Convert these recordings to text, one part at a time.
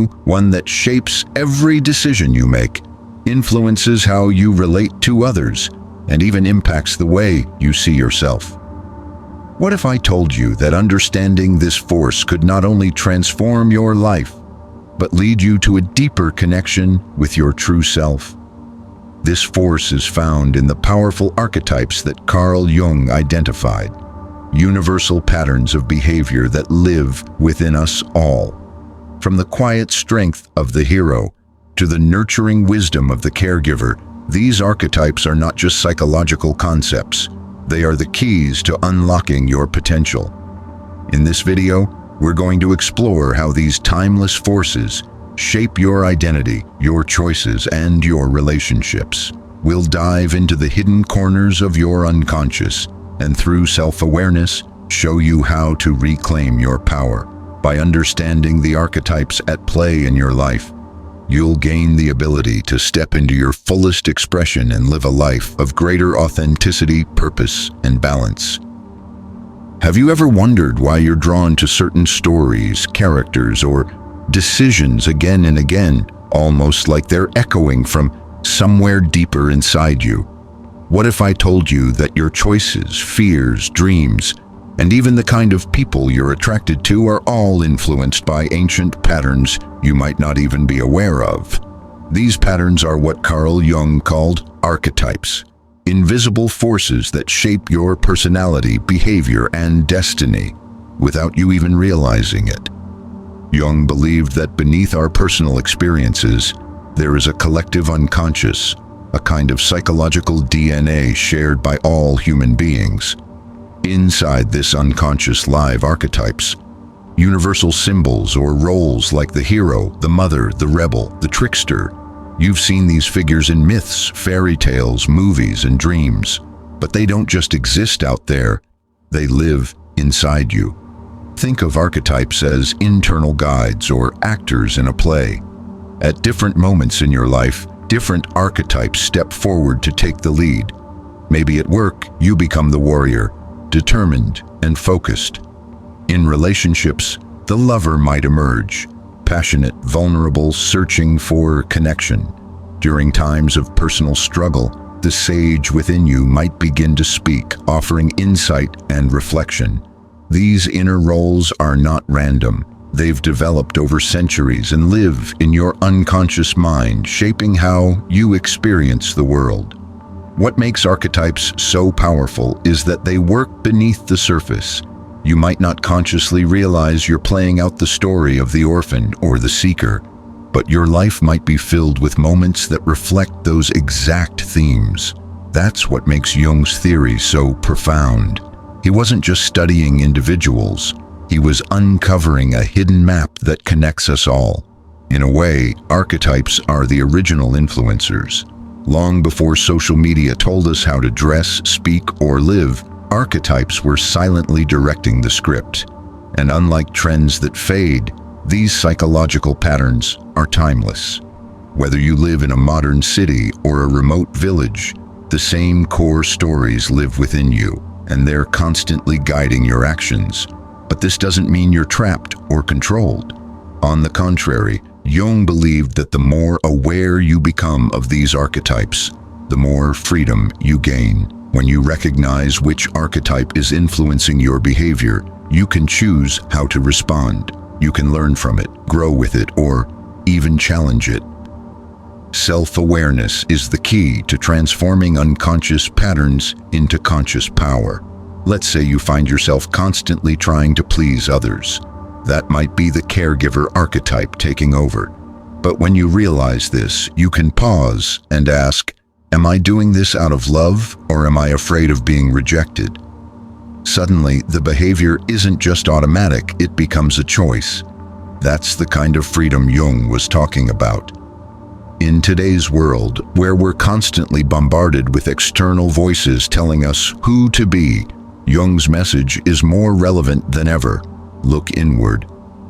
one that shapes every decision you make, influences how you relate to others, and even impacts the way you see yourself. What if I told you that understanding this force could not only transform your life, but lead you to a deeper connection with your true self? This force is found in the powerful archetypes that Carl Jung identified, universal patterns of behavior that live within us all. From the quiet strength of the hero to the nurturing wisdom of the caregiver, these archetypes are not just psychological concepts. They are the keys to unlocking your potential. In this video, we're going to explore how these timeless forces shape your identity, your choices, and your relationships. We'll dive into the hidden corners of your unconscious, and through self-awareness, show you how to reclaim your power. By understanding the archetypes at play in your life, you'll gain the ability to step into your fullest expression and live a life of greater authenticity, purpose, and balance. Have you ever wondered why you're drawn to certain stories, characters, or decisions again and again, almost like they're echoing from somewhere deeper inside you? What if I told you that your choices, fears, dreams, and even the kind of people you're attracted to are all influenced by ancient patterns you might not even be aware of? These patterns are what Carl Jung called archetypes, invisible forces that shape your personality, behavior, and destiny without you even realizing it. Jung believed that beneath our personal experiences, there is a collective unconscious, a kind of psychological DNA shared by all human beings. Inside this unconscious live archetypes, universal symbols or roles like the hero, the mother, the rebel, the trickster. You've seen these figures in myths, fairy tales, movies, and dreams. But they don't just exist out there, they live inside you. Think of archetypes as internal guides or actors in a play. At different moments in your life, different archetypes step forward to take the lead. Maybe at work, you become the warrior, determined and focused. In relationships, the lover might emerge, passionate, vulnerable, searching for connection. During times of personal struggle, the sage within you might begin to speak, offering insight and reflection. These inner roles are not random. They've developed over centuries and live in your unconscious mind, shaping how you experience the world. What makes archetypes so powerful is that they work beneath the surface. You might not consciously realize you're playing out the story of the orphan or the seeker, but your life might be filled with moments that reflect those exact themes. That's what makes Jung's theory so profound. He wasn't just studying individuals, he was uncovering a hidden map that connects us all. In a way, archetypes are the original influencers. Long before social media told us how to dress, speak, or live, archetypes were silently directing the script. And unlike trends that fade, these psychological patterns are timeless. Whether you live in a modern city or a remote village, the same core stories live within you, and they're constantly guiding your actions. But this doesn't mean you're trapped or controlled. On the contrary, Jung believed that the more aware you become of these archetypes, the more freedom you gain. When you recognize which archetype is influencing your behavior, you can choose how to respond. You can learn from it, grow with it, or even challenge it. Self-awareness is the key to transforming unconscious patterns into conscious power. Let's say you find yourself constantly trying to please others. That might be the caregiver archetype taking over. But when you realize this, you can pause and ask, am I doing this out of love, or am I afraid of being rejected? Suddenly, the behavior isn't just automatic, it becomes a choice. That's the kind of freedom Jung was talking about. In today's world, where we're constantly bombarded with external voices telling us who to be, Jung's message is more relevant than ever. Look inward.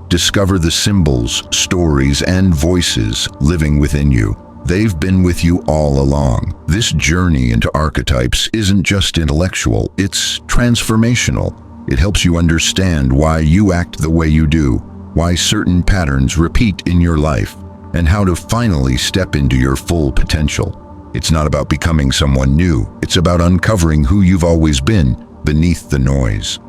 Discover the symbols, stories, and voices living within you. They've been with you all along. This journey into archetypes isn't just intellectual, it's transformational. It helps you understand why you act the way you do, why certain patterns repeat in your life, and how to finally step into your full potential. It's not about becoming someone new, it's about uncovering who you've always been beneath the noise.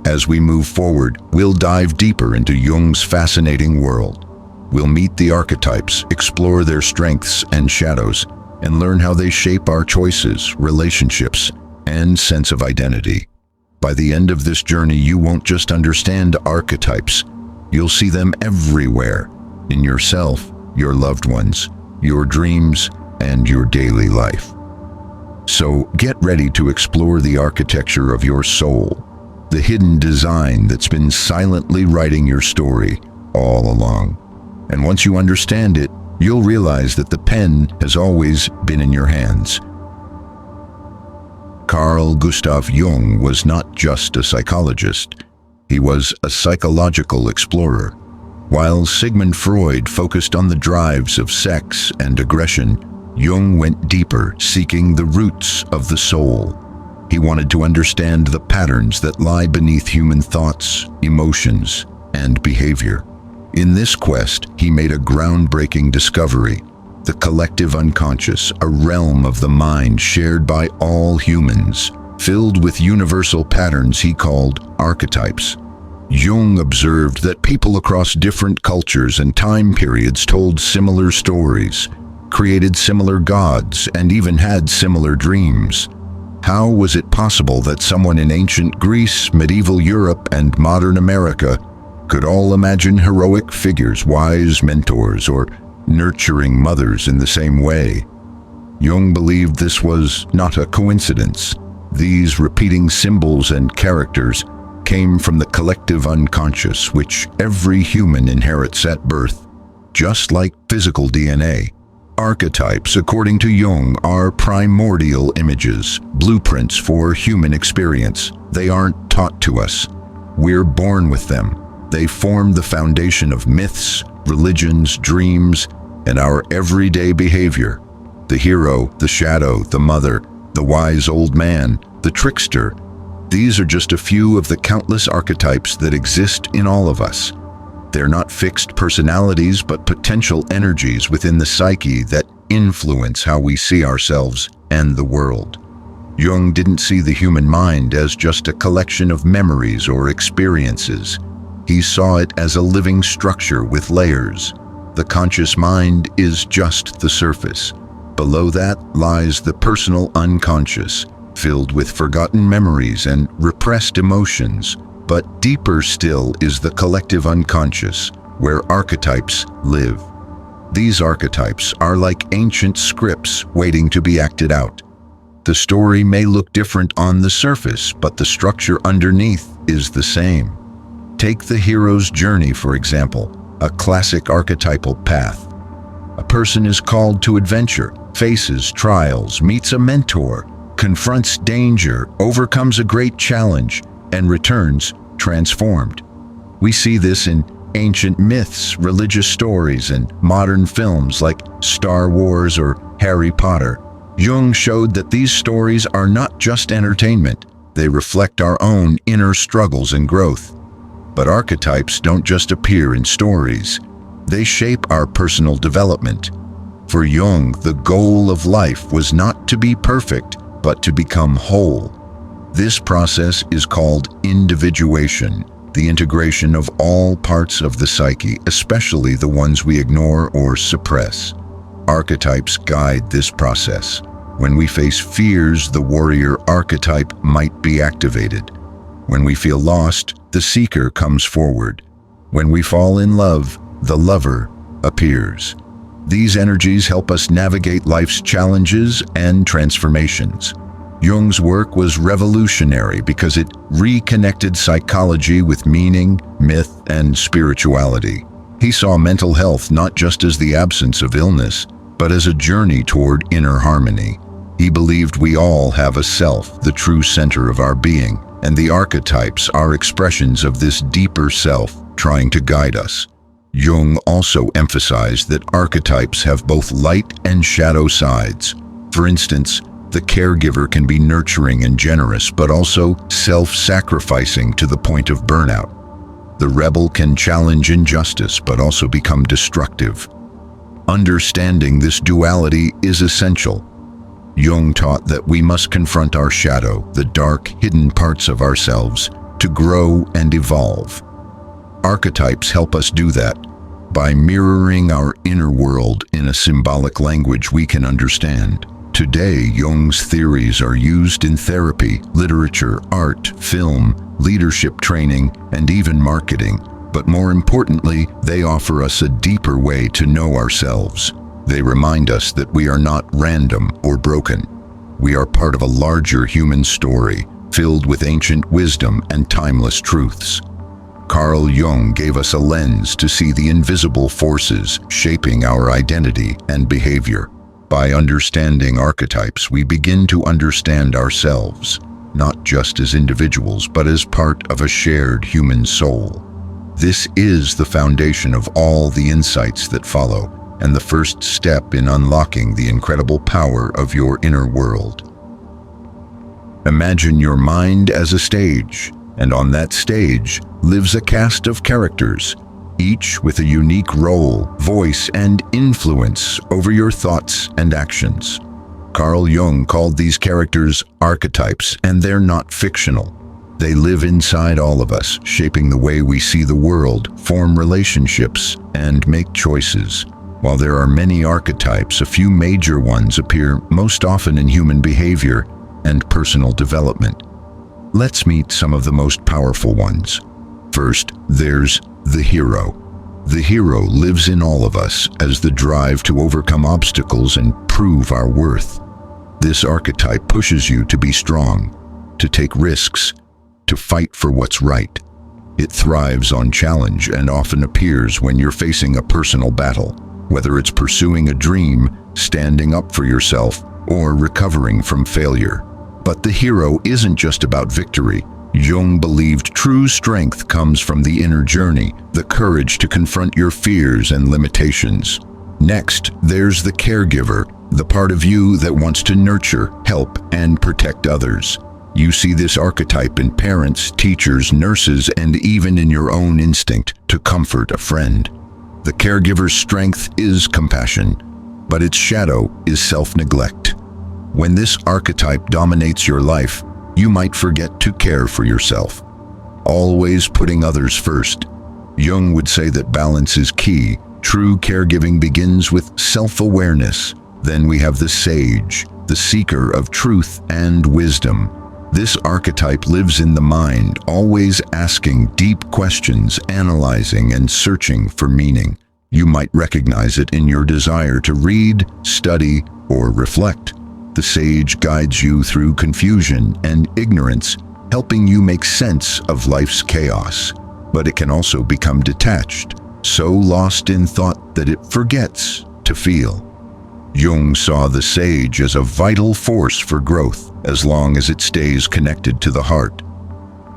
As we move forward, we'll dive deeper into Jung's fascinating world. We'll meet the archetypes, explore their strengths and shadows, and learn how they shape our choices, relationships, and sense of identity. By the end of this journey, you won't just understand archetypes, you'll see them everywhere, in yourself, your loved ones, your dreams, and your daily life. So get ready to explore the architecture of your soul, the hidden design that's been silently writing your story all along. And once you understand it, you'll realize that the pen has always been in your hands. Carl Gustav Jung was not just a psychologist, he was a psychological explorer. While Sigmund Freud focused on the drives of sex and aggression, Jung went deeper, seeking the roots of the soul. He wanted to understand the patterns that lie beneath human thoughts, emotions, and behavior. In this quest, he made a groundbreaking discovery: the collective unconscious, a realm of the mind shared by all humans, filled with universal patterns he called archetypes. Jung observed that people across different cultures and time periods told similar stories, created similar gods, and even had similar dreams. How was it possible that someone in ancient Greece, medieval Europe, and modern America could all imagine heroic figures, wise mentors, or nurturing mothers in the same way? Jung believed this was not a coincidence. These repeating symbols and characters came from the collective unconscious, which every human inherits at birth, just like physical DNA. Archetypes, according to Jung, are primordial images, blueprints for human experience. They aren't taught to us. We're born with them. They form the foundation of myths, religions, dreams, and our everyday behavior. The hero, the shadow, the mother, the wise old man, the trickster. These are just a few of the countless archetypes that exist in all of us. They're not fixed personalities, but potential energies within the psyche that influence how we see ourselves and the world. Jung didn't see the human mind as just a collection of memories or experiences. He saw it as a living structure with layers. The conscious mind is just the surface. Below that lies the personal unconscious, filled with forgotten memories and repressed emotions. But deeper still is the collective unconscious, where archetypes live. These archetypes are like ancient scripts waiting to be acted out. The story may look different on the surface, but the structure underneath is the same. Take the hero's journey, for example, a classic archetypal path. A person is called to adventure, faces trials, meets a mentor, confronts danger, overcomes a great challenge, and returns transformed. We see this in ancient myths, religious stories, and modern films like Star Wars or Harry Potter. Jung showed that these stories are not just entertainment, they reflect our own inner struggles and growth. But archetypes don't just appear in stories, they shape our personal development. For Jung, the goal of life was not to be perfect, but to become whole. This process is called individuation, the integration of all parts of the psyche, especially the ones we ignore or suppress. Archetypes guide this process. When we face fears, the warrior archetype might be activated. When we feel lost, the seeker comes forward. When we fall in love, the lover appears. These energies help us navigate life's challenges and transformations. Jung's work was revolutionary because it reconnected psychology with meaning, myth, and spirituality. He saw mental health not just as the absence of illness, but as a journey toward inner harmony. He believed we all have a self, the true center of our being, and the archetypes are expressions of this deeper self trying to guide us. Jung also emphasized that archetypes have both light and shadow sides. For instance, the caregiver can be nurturing and generous, but also self-sacrificing to the point of burnout. The rebel can challenge injustice but also become destructive. Understanding this duality is essential. Jung taught that we must confront our shadow, the dark, hidden parts of ourselves, to grow and evolve. Archetypes help us do that by mirroring our inner world in a symbolic language we can understand. Today, Jung's theories are used in therapy, literature, art, film, leadership training, and even marketing. But more importantly, they offer us a deeper way to know ourselves. They remind us that we are not random or broken. We are part of a larger human story, filled with ancient wisdom and timeless truths. Carl Jung gave us a lens to see the invisible forces shaping our identity and behavior. By understanding archetypes, we begin to understand ourselves, not just as individuals, but as part of a shared human soul. This is the foundation of all the insights that follow, and the first step in unlocking the incredible power of your inner world. Imagine your mind as a stage, and on that stage lives a cast of characters, each with a unique role, voice, and influence over your thoughts and actions. Carl Jung called these characters archetypes, and they're not fictional. They live inside all of us, shaping the way we see the world, form relationships, and make choices. While there are many archetypes, a few major ones appear most often in human behavior and personal development. Let's meet some of the most powerful ones. First, there's the hero. The hero lives in all of us as the drive to overcome obstacles and prove our worth. This archetype pushes you to be strong, to take risks, to fight for what's right. It thrives on challenge and often appears when you're facing a personal battle, whether it's pursuing a dream, standing up for yourself, or recovering from failure. But the hero isn't just about victory. Jung believed true strength comes from the inner journey, the courage to confront your fears and limitations. Next, there's the caregiver, the part of you that wants to nurture, help, and protect others. You see this archetype in parents, teachers, nurses, and even in your own instinct to comfort a friend. The caregiver's strength is compassion, but its shadow is self-neglect. When this archetype dominates your life, you might forget to care for yourself, always putting others first. Jung would say that balance is key. True caregiving begins with self-awareness. Then we have the sage, the seeker of truth and wisdom. This archetype lives in the mind, always asking deep questions, analyzing and searching for meaning. You might recognize it in your desire to read, study, or reflect. The sage guides you through confusion and ignorance, helping you make sense of life's chaos. But it can also become detached, so lost in thought that it forgets to feel. Jung saw the sage as a vital force for growth, as long as it stays connected to the heart.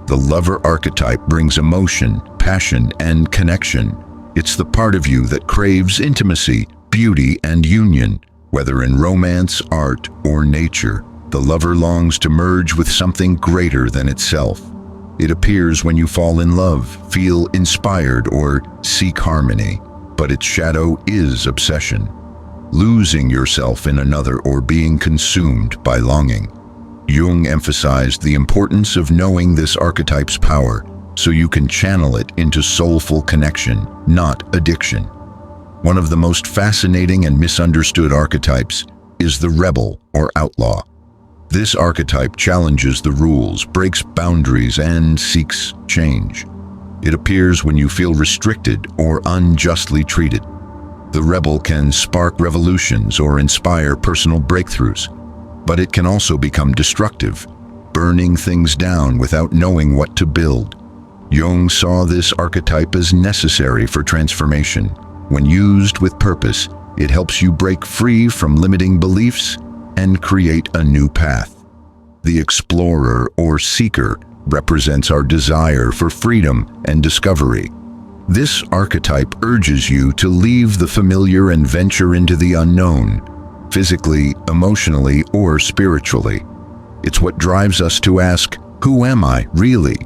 The lover archetype brings emotion, passion, and connection. It's the part of you that craves intimacy, beauty, and union. Whether in romance, art, or nature, the lover longs to merge with something greater than itself. It appears when you fall in love, feel inspired, or seek harmony. But its shadow is obsession, losing yourself in another or being consumed by longing. Jung emphasized the importance of knowing this archetype's power so you can channel it into soulful connection, not addiction. One of the most fascinating and misunderstood archetypes is the rebel or outlaw. This archetype challenges the rules, breaks boundaries, and seeks change. It appears when you feel restricted or unjustly treated. The rebel can spark revolutions or inspire personal breakthroughs, but it can also become destructive, burning things down without knowing what to build. Jung saw this archetype as necessary for transformation. When used with purpose, it helps you break free from limiting beliefs and create a new path. The explorer or seeker represents our desire for freedom and discovery. This archetype urges you to leave the familiar and venture into the unknown, physically, emotionally, or spiritually. It's what drives us to ask, "Who am I, really?"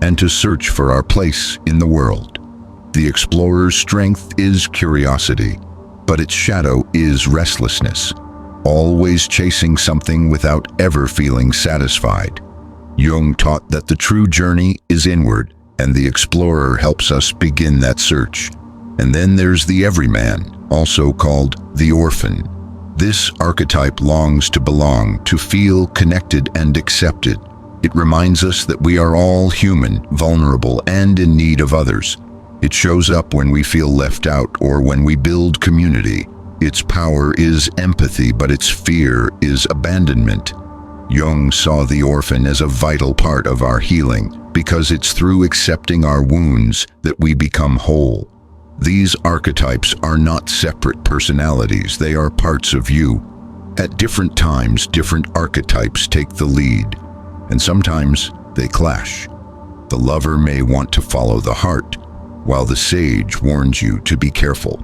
and to search for our place in the world. The explorer's strength is curiosity, but its shadow is restlessness, always chasing something without ever feeling satisfied. Jung taught that the true journey is inward, and the explorer helps us begin that search. And then there's the everyman, also called the orphan. This archetype longs to belong, to feel connected and accepted. It reminds us that we are all human, vulnerable, and in need of others. It shows up when we feel left out or when we build community. Its power is empathy, but its fear is abandonment. Jung saw the orphan as a vital part of our healing because it's through accepting our wounds that we become whole. These archetypes are not separate personalities, they are parts of you. At different times, different archetypes take the lead, and sometimes they clash. The lover may want to follow the heart, while the sage warns you to be careful.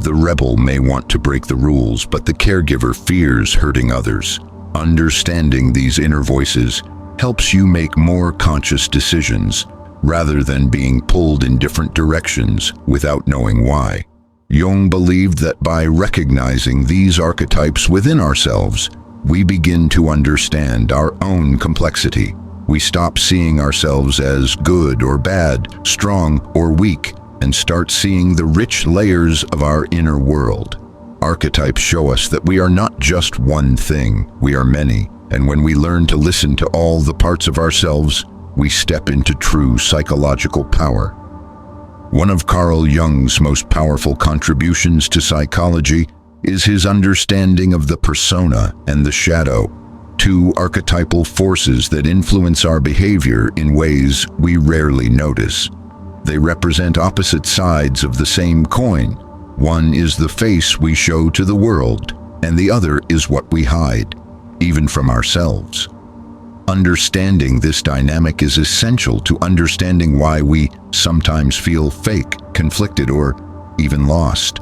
The rebel may want to break the rules, but the caregiver fears hurting others. Understanding these inner voices helps you make more conscious decisions, rather than being pulled in different directions without knowing why. Jung believed that by recognizing these archetypes within ourselves, we begin to understand our own complexity. We stop seeing ourselves as good or bad, strong or weak, and start seeing the rich layers of our inner world. Archetypes show us that we are not just one thing, we are many, and when we learn to listen to all the parts of ourselves, we step into true psychological power. One of Carl Jung's most powerful contributions to psychology is his understanding of the persona and the shadow, two archetypal forces that influence our behavior in ways we rarely notice. They represent opposite sides of the same coin. One is the face we show to the world, and the other is what we hide, even from ourselves. Understanding this dynamic is essential to understanding why we sometimes feel fake, conflicted, or even lost.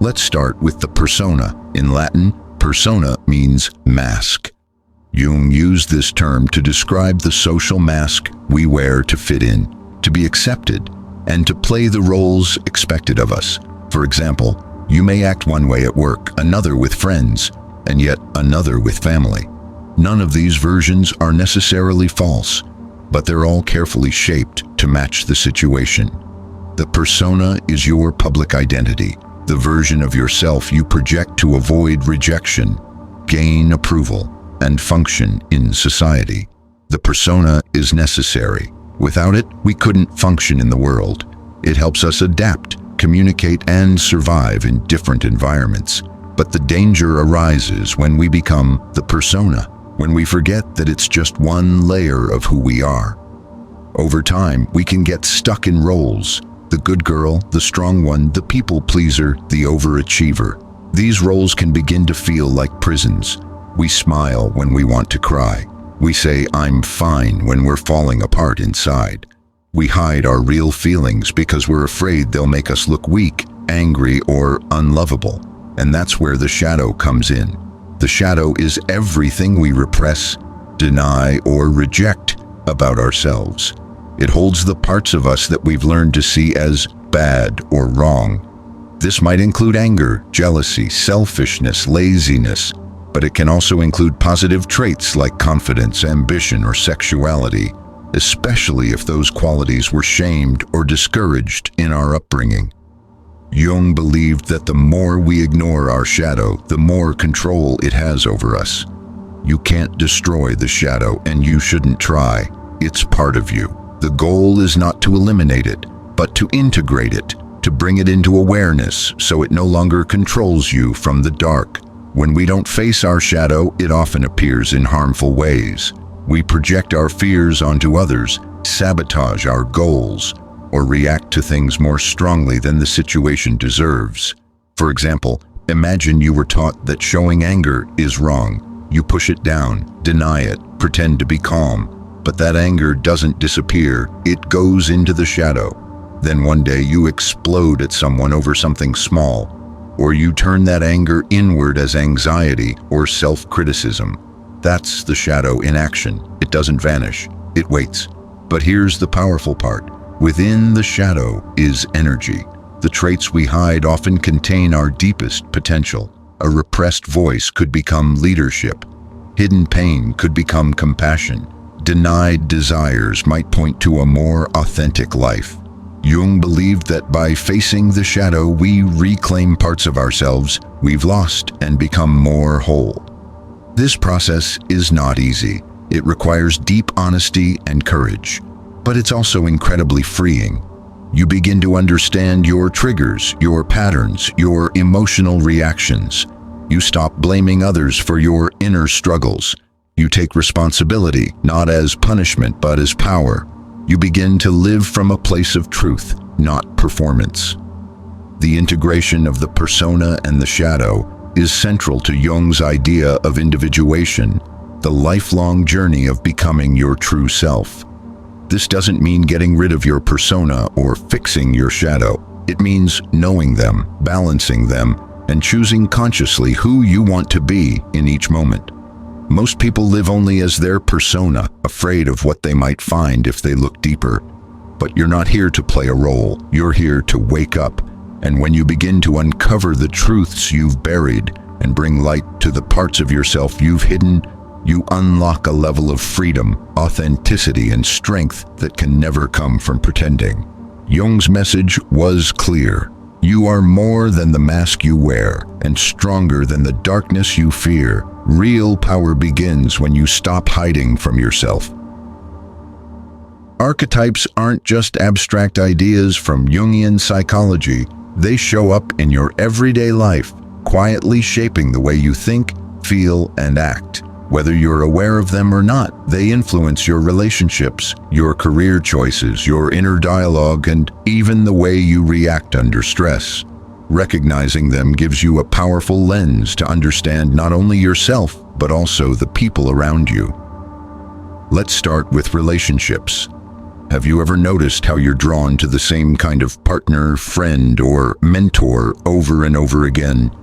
Let's start with the persona. In Latin, persona means mask. Jung used this term to describe the social mask we wear to fit in, to be accepted, and to play the roles expected of us. For example, you may act one way at work, another with friends, and yet another with family. None of these versions are necessarily false, but they're all carefully shaped to match the situation. The persona is your public identity, the version of yourself you project to avoid rejection, gain approval, and function in society. The persona is necessary. Without it, we couldn't function in the world. It helps us adapt, communicate, and survive in different environments. But the danger arises when we become the persona, when we forget that it's just one layer of who we are. Over time, we can get stuck in roles: the good girl, the strong one, the people pleaser, the overachiever. These roles can begin to feel like prisons. We smile when we want to cry. We say, "I'm fine," when we're falling apart inside. We hide our real feelings because we're afraid they'll make us look weak, angry, or unlovable. And that's where the shadow comes in. The shadow is everything we repress, deny, or reject about ourselves. It holds the parts of us that we've learned to see as bad or wrong. This might include anger, jealousy, selfishness, laziness, but it can also include positive traits like confidence, ambition, or sexuality, especially if those qualities were shamed or discouraged in our upbringing. Jung believed that the more we ignore our shadow, the more control it has over us. You can't destroy the shadow, and you shouldn't try. It's part of you. The goal is not to eliminate it, but to integrate it, to bring it into awareness so it no longer controls you from the dark. When we don't face our shadow, it often appears in harmful ways. We project our fears onto others, sabotage our goals, or react to things more strongly than the situation deserves. For example, imagine you were taught that showing anger is wrong. You push it down, deny it, pretend to be calm. But that anger doesn't disappear, it goes into the shadow. Then one day you explode at someone over something small, or you turn that anger inward as anxiety or self-criticism. That's the shadow in action. It doesn't vanish, it waits. But here's the powerful part. Within the shadow is energy. The traits we hide often contain our deepest potential. A repressed voice could become leadership. Hidden pain could become compassion. Denied desires might point to a more authentic life. Jung believed that by facing the shadow, we reclaim parts of ourselves we've lost and become more whole. This process is not easy. It requires deep honesty and courage, but it's also incredibly freeing. You begin to understand your triggers, your patterns, your emotional reactions. You stop blaming others for your inner struggles. You take responsibility, not as punishment, but as power. You begin to live from a place of truth, not performance. The integration of the persona and the shadow is central to Jung's idea of individuation, the lifelong journey of becoming your true self. This doesn't mean getting rid of your persona or fixing your shadow. It means knowing them, balancing them, and choosing consciously who you want to be in each moment. Most people live only as their persona, afraid of what they might find if they look deeper. But you're not here to play a role. You're here to wake up. And when you begin to uncover the truths you've buried and bring light to the parts of yourself you've hidden, you unlock a level of freedom, authenticity, and strength that can never come from pretending. Jung's message was clear. You are more than the mask you wear, and stronger than the darkness you fear. Real power begins when you stop hiding from yourself. Archetypes aren't just abstract ideas from Jungian psychology. They show up in your everyday life, quietly shaping the way you think, feel, and act. Whether you're aware of them or not, they influence your relationships, your career choices, your inner dialogue, and even the way you react under stress. Recognizing them gives you a powerful lens to understand not only yourself, but also the people around you. Let's start with relationships. Have you ever noticed how you're drawn to the same kind of partner, friend, or mentor over and over again?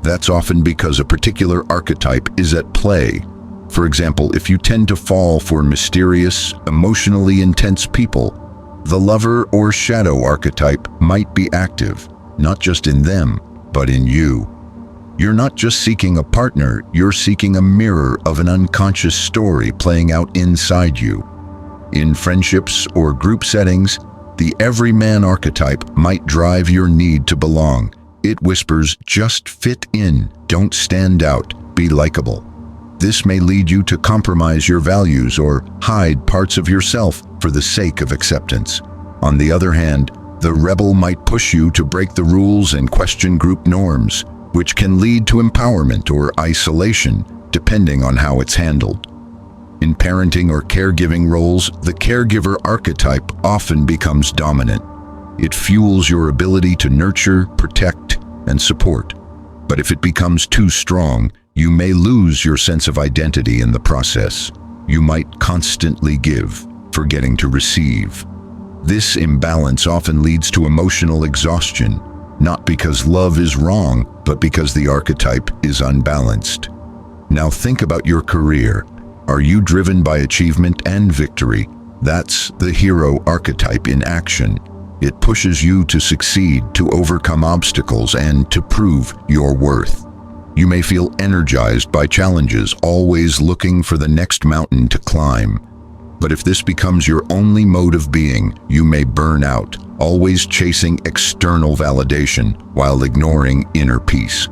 That's often because a particular archetype is at play. For example, if you tend to fall for mysterious, emotionally intense people, the lover or shadow archetype might be active, not just in them, but in you. You're not just seeking a partner, you're seeking a mirror of an unconscious story playing out inside you. In friendships or group settings, the everyman archetype might drive your need to belong. It whispers, just fit in, don't stand out, be likable. This may lead you to compromise your values or hide parts of yourself for the sake of acceptance. On the other hand, the rebel might push you to break the rules and question group norms, which can lead to empowerment or isolation, depending on how it's handled. In parenting or caregiving roles, the caregiver archetype often becomes dominant. It fuels your ability to nurture, protect, and support. But if it becomes too strong, you may lose your sense of identity in the process. You might constantly give, forgetting to receive. This imbalance often leads to emotional exhaustion, not because love is wrong, but because the archetype is unbalanced. Now think about your career. Are you driven by achievement and victory? That's the hero archetype in action. It pushes you to succeed, to overcome obstacles, and to prove your worth. You may feel energized by challenges, always looking for the next mountain to climb. But if this becomes your only mode of being, you may burn out, always chasing external validation while ignoring inner peace.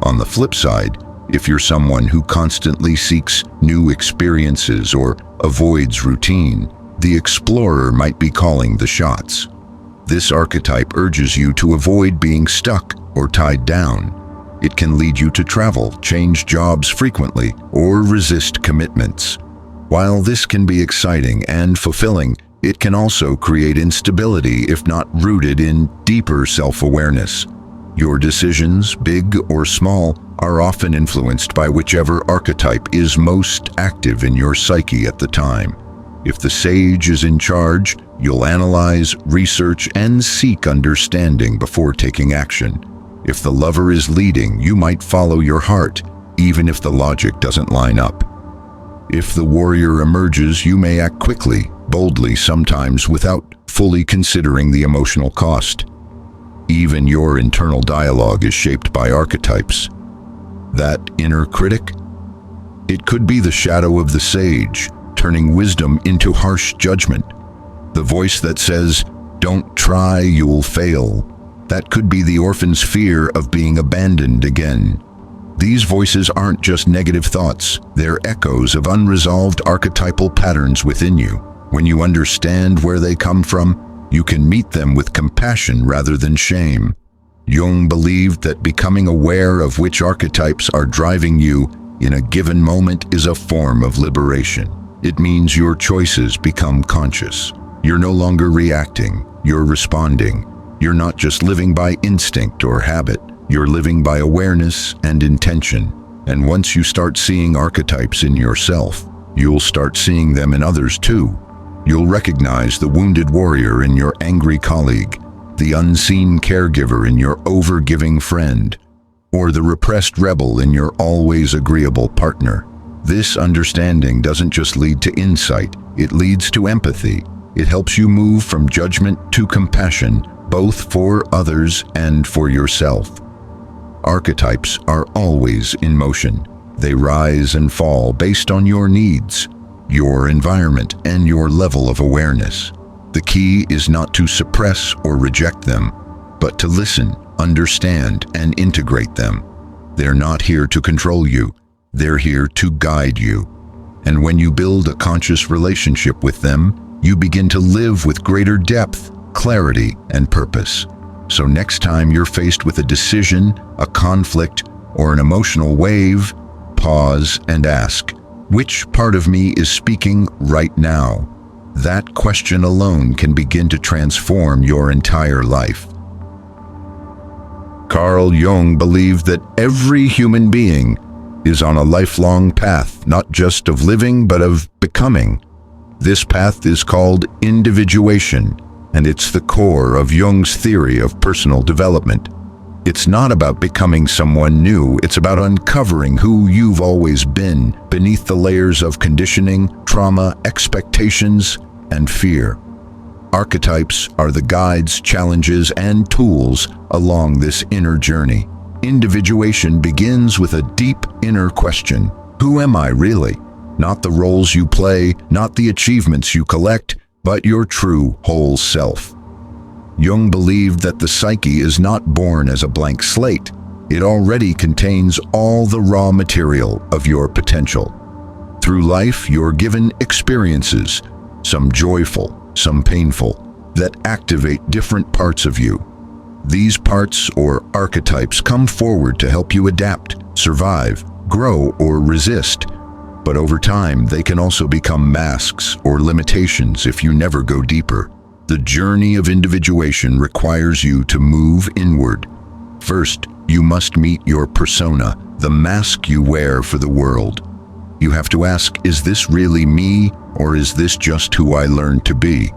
On the flip side, if you're someone who constantly seeks new experiences or avoids routine, the explorer might be calling the shots. This archetype urges you to avoid being stuck or tied down. It can lead you to travel, change jobs frequently, or resist commitments. While this can be exciting and fulfilling, it can also create instability if not rooted in deeper self-awareness. Your decisions, big or small, are often influenced by whichever archetype is most active in your psyche at the time. If the sage is in charge, you'll analyze, research, and seek understanding before taking action. If the lover is leading, you might follow your heart, even if the logic doesn't line up. If the warrior emerges, you may act quickly, boldly, sometimes without fully considering the emotional cost. Even your internal dialogue is shaped by archetypes. That inner critic? It could be the shadow of the sage, turning wisdom into harsh judgment. The voice that says, "Don't try, you'll fail." That could be the orphan's fear of being abandoned again. These voices aren't just negative thoughts, they're echoes of unresolved archetypal patterns within you. When you understand where they come from, you can meet them with compassion rather than shame. Jung believed that becoming aware of which archetypes are driving you in a given moment is a form of liberation. It means your choices become conscious. You're no longer reacting, you're responding. You're not just living by instinct or habit, you're living by awareness and intention. And once you start seeing archetypes in yourself, you'll start seeing them in others too. You'll recognize the wounded warrior in your angry colleague, the unseen caregiver in your overgiving friend, or the repressed rebel in your always agreeable partner. This understanding doesn't just lead to insight, it leads to empathy. It helps you move from judgment to compassion, both for others and for yourself. Archetypes are always in motion. They rise and fall based on your needs, your environment, and your level of awareness. The key is not to suppress or reject them, but to listen, understand, and integrate them. They're not here to control you. They're here to guide you. And when you build a conscious relationship with them, you begin to live with greater depth, clarity, and purpose. So next time you're faced with a decision, a conflict, or an emotional wave, pause and ask, which part of me is speaking right now? That question alone can begin to transform your entire life. Carl Jung believed that every human being is on a lifelong path, not just of living, but of becoming. This path is called individuation, and it's the core of Jung's theory of personal development. It's not about becoming someone new, it's about uncovering who you've always been beneath the layers of conditioning, trauma, expectations, and fear. Archetypes are the guides, challenges, and tools along this inner journey. Individuation begins with a deep inner question. Who am I really? Not the roles you play, not the achievements you collect, but your true whole self. Jung believed that the psyche is not born as a blank slate. It already contains all the raw material of your potential. Through life, you're given experiences, some joyful, some painful, that activate different parts of you. These parts, or archetypes, come forward to help you adapt, survive, grow, or resist. But over time, they can also become masks or limitations if you never go deeper. The journey of individuation requires you to move inward. First, you must meet your persona, the mask you wear for the world. You have to ask, is this really me, or is this just who I learned to be?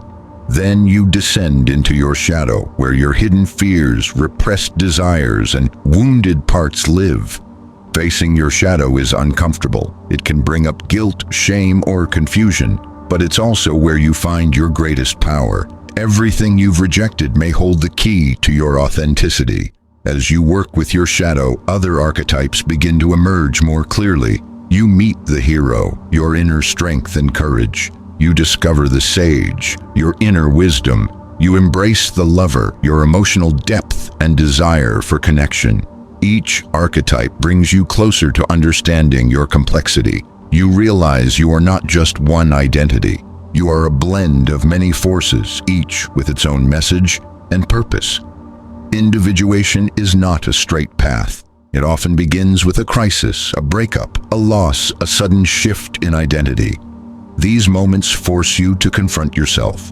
Then you descend into your shadow, where your hidden fears, repressed desires, and wounded parts live. Facing your shadow is uncomfortable. It can bring up guilt, shame, or confusion, but it's also where you find your greatest power. Everything you've rejected may hold the key to your authenticity. As you work with your shadow, other archetypes begin to emerge more clearly. You meet the hero, your inner strength and courage. You discover the sage, your inner wisdom. You embrace the lover, your emotional depth and desire for connection. Each archetype brings you closer to understanding your complexity. You realize you are not just one identity. You are a blend of many forces, each with its own message and purpose. Individuation is not a straight path. It often begins with a crisis, a breakup, a loss, a sudden shift in identity. These moments force you to confront yourself.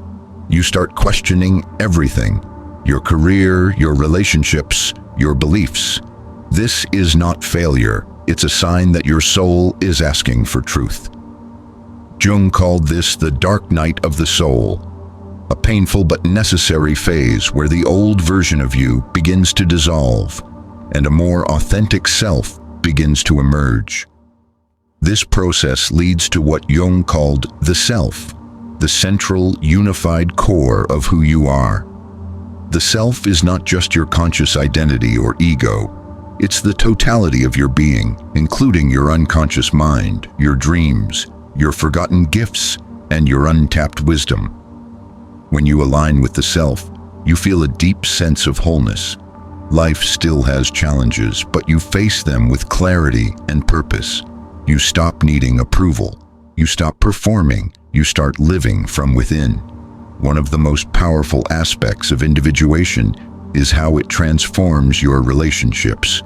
You start questioning everything: your career, your relationships, your beliefs. This is not failure. It's a sign that your soul is asking for truth. Jung called this the dark night of the soul, a painful but necessary phase where the old version of you begins to dissolve and a more authentic self begins to emerge. This process leads to what Jung called the self, the central, unified core of who you are. The self is not just your conscious identity or ego. It's the totality of your being, including your unconscious mind, your dreams, your forgotten gifts, and your untapped wisdom. When you align with the self, you feel a deep sense of wholeness. Life still has challenges, but you face them with clarity and purpose. You stop needing approval. You stop performing. You start living from within. One of the most powerful aspects of individuation is how it transforms your relationships.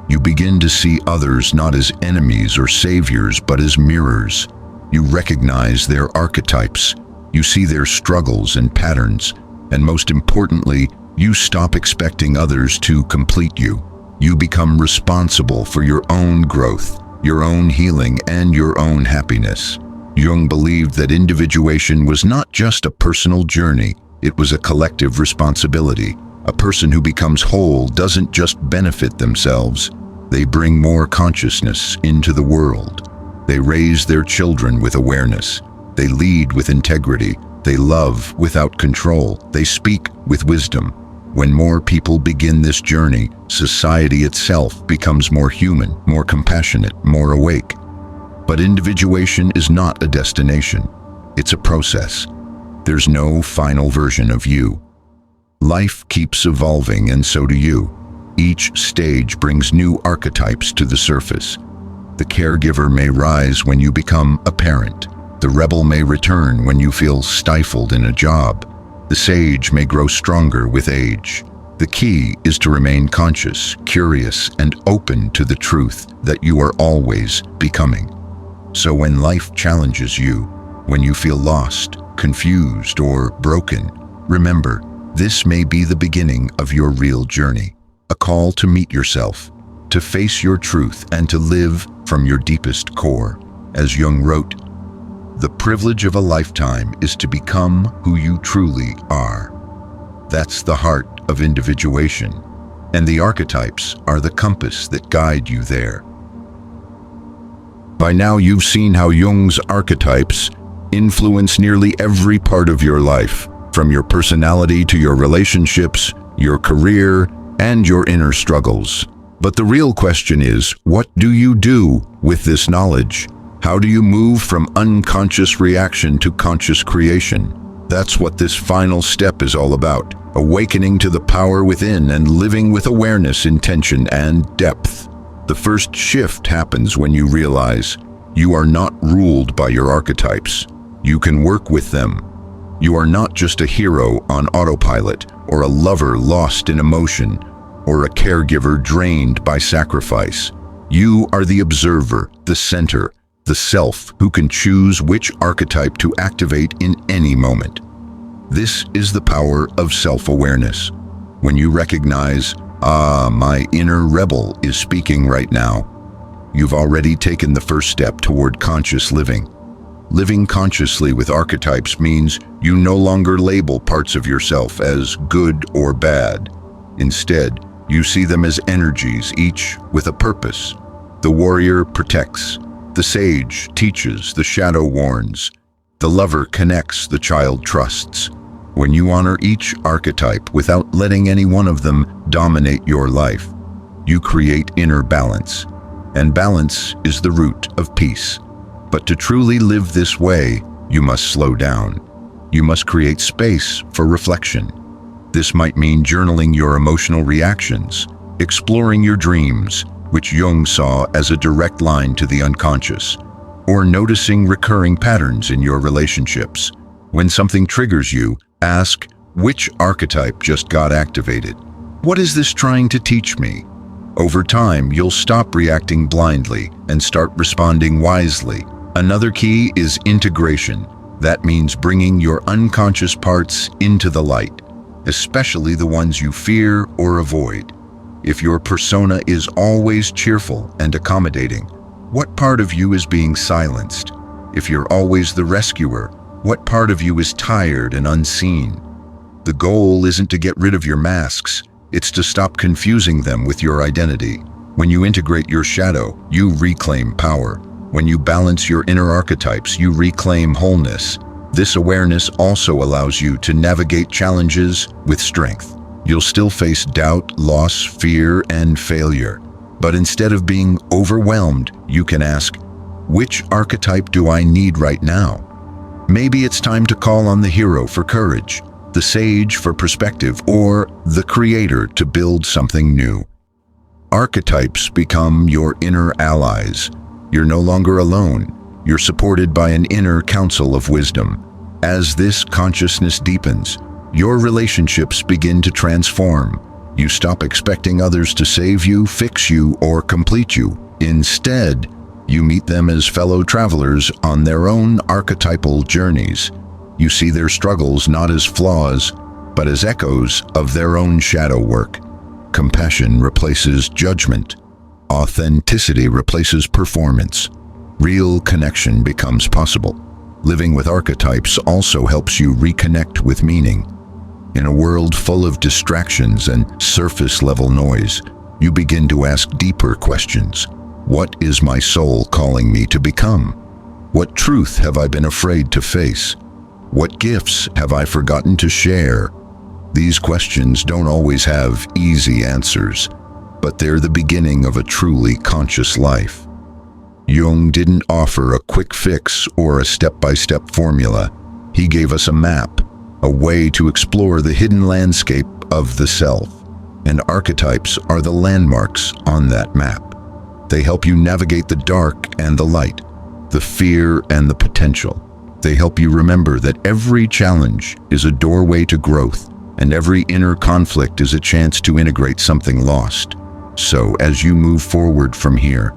You begin to see others not as enemies or saviors, but as mirrors. You recognize their archetypes. You see their struggles and patterns. And most importantly, you stop expecting others to complete you. You become responsible for your own growth, your own healing, and your own happiness. Jung believed that individuation was not just a personal journey, it was a collective responsibility. A person who becomes whole doesn't just benefit themselves, they bring more consciousness into the world. They raise their children with awareness. They lead with integrity. They love without control. They speak with wisdom. When more people begin this journey, society itself becomes more human, more compassionate, more awake. But individuation is not a destination. It's a process. There's no final version of you. Life keeps evolving, and so do you. Each stage brings new archetypes to the surface. The caregiver may rise when you become a parent. The rebel may return when you feel stifled in a job. The sage may grow stronger with age. The key is to remain conscious, curious, and open to the truth that you are always becoming. So when life challenges you, when you feel lost, confused, or broken, remember, this may be the beginning of your real journey. A call to meet yourself, to face your truth, and to live from your deepest core. As Jung wrote, "The privilege of a lifetime is to become who you truly are." That's the heart of individuation, and the archetypes are the compass that guide you there. By now you've seen how Jung's archetypes influence nearly every part of your life, from your personality to your relationships, your career, and your inner struggles. But the real question is, what do you do with this knowledge? How do you move from unconscious reaction to conscious creation? That's what this final step is all about, awakening to the power within and living with awareness, intention, and depth. The first shift happens when you realize you are not ruled by your archetypes. You can work with them. You are not just a hero on autopilot, or a lover lost in emotion, or a caregiver drained by sacrifice. You are the observer, the center, the self who can choose which archetype to activate in any moment. This is the power of self-awareness. When you recognize, my inner rebel is speaking right now, you've already taken the first step toward conscious living. Living consciously with archetypes means you no longer label parts of yourself as good or bad. Instead, you see them as energies, each with a purpose. The warrior protects. The sage teaches, the shadow warns. The lover connects, the child trusts. When you honor each archetype without letting any one of them dominate your life, you create inner balance. And balance is the root of peace. But to truly live this way, you must slow down. You must create space for reflection. This might mean journaling your emotional reactions, exploring your dreams, which Jung saw as a direct line to the unconscious, or noticing recurring patterns in your relationships. When something triggers you, ask, which archetype just got activated? What is this trying to teach me? Over time, you'll stop reacting blindly and start responding wisely. Another key is integration. That means bringing your unconscious parts into the light, especially the ones you fear or avoid. If your persona is always cheerful and accommodating, what part of you is being silenced? If you're always the rescuer, what part of you is tired and unseen? The goal isn't to get rid of your masks, it's to stop confusing them with your identity. When you integrate your shadow, you reclaim power. When you balance your inner archetypes, you reclaim wholeness. This awareness also allows you to navigate challenges with strength. You'll still face doubt, loss, fear, and failure. But instead of being overwhelmed, you can ask, which archetype do I need right now? Maybe it's time to call on the hero for courage, the sage for perspective, or the creator to build something new. Archetypes become your inner allies. You're no longer alone. You're supported by an inner council of wisdom. As this consciousness deepens, your relationships begin to transform. You stop expecting others to save you, fix you, or complete you. Instead, you meet them as fellow travelers on their own archetypal journeys. You see their struggles not as flaws, but as echoes of their own shadow work. Compassion replaces judgment. Authenticity replaces performance. Real connection becomes possible. Living with archetypes also helps you reconnect with meaning. In a world full of distractions and surface-level noise, you begin to ask deeper questions. What is my soul calling me to become? What truth have I been afraid to face? What gifts have I forgotten to share? These questions don't always have easy answers, but they're the beginning of a truly conscious life. Jung didn't offer a quick fix or a step-by-step formula. He gave us a map, a way to explore the hidden landscape of the self, and archetypes are the landmarks on that map. They help you navigate the dark and the light, the fear and the potential. They help you remember that every challenge is a doorway to growth, and every inner conflict is a chance to integrate something lost. So, as you move forward from here,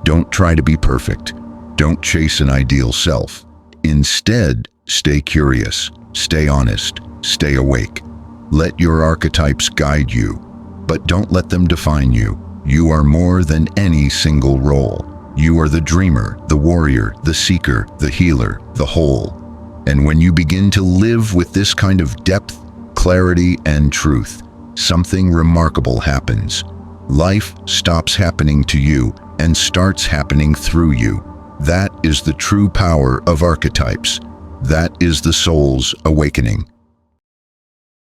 don't try to be perfect. Don't chase an ideal self. Instead, stay curious, stay honest, stay awake. Let your archetypes guide you, but don't let them define you. You are more than any single role. You are the dreamer, the warrior, the seeker, the healer, the whole. And when you begin to live with this kind of depth, clarity, and truth, something remarkable happens. Life stops happening to you and starts happening through you. That is the true power of archetypes. That is the soul's awakening.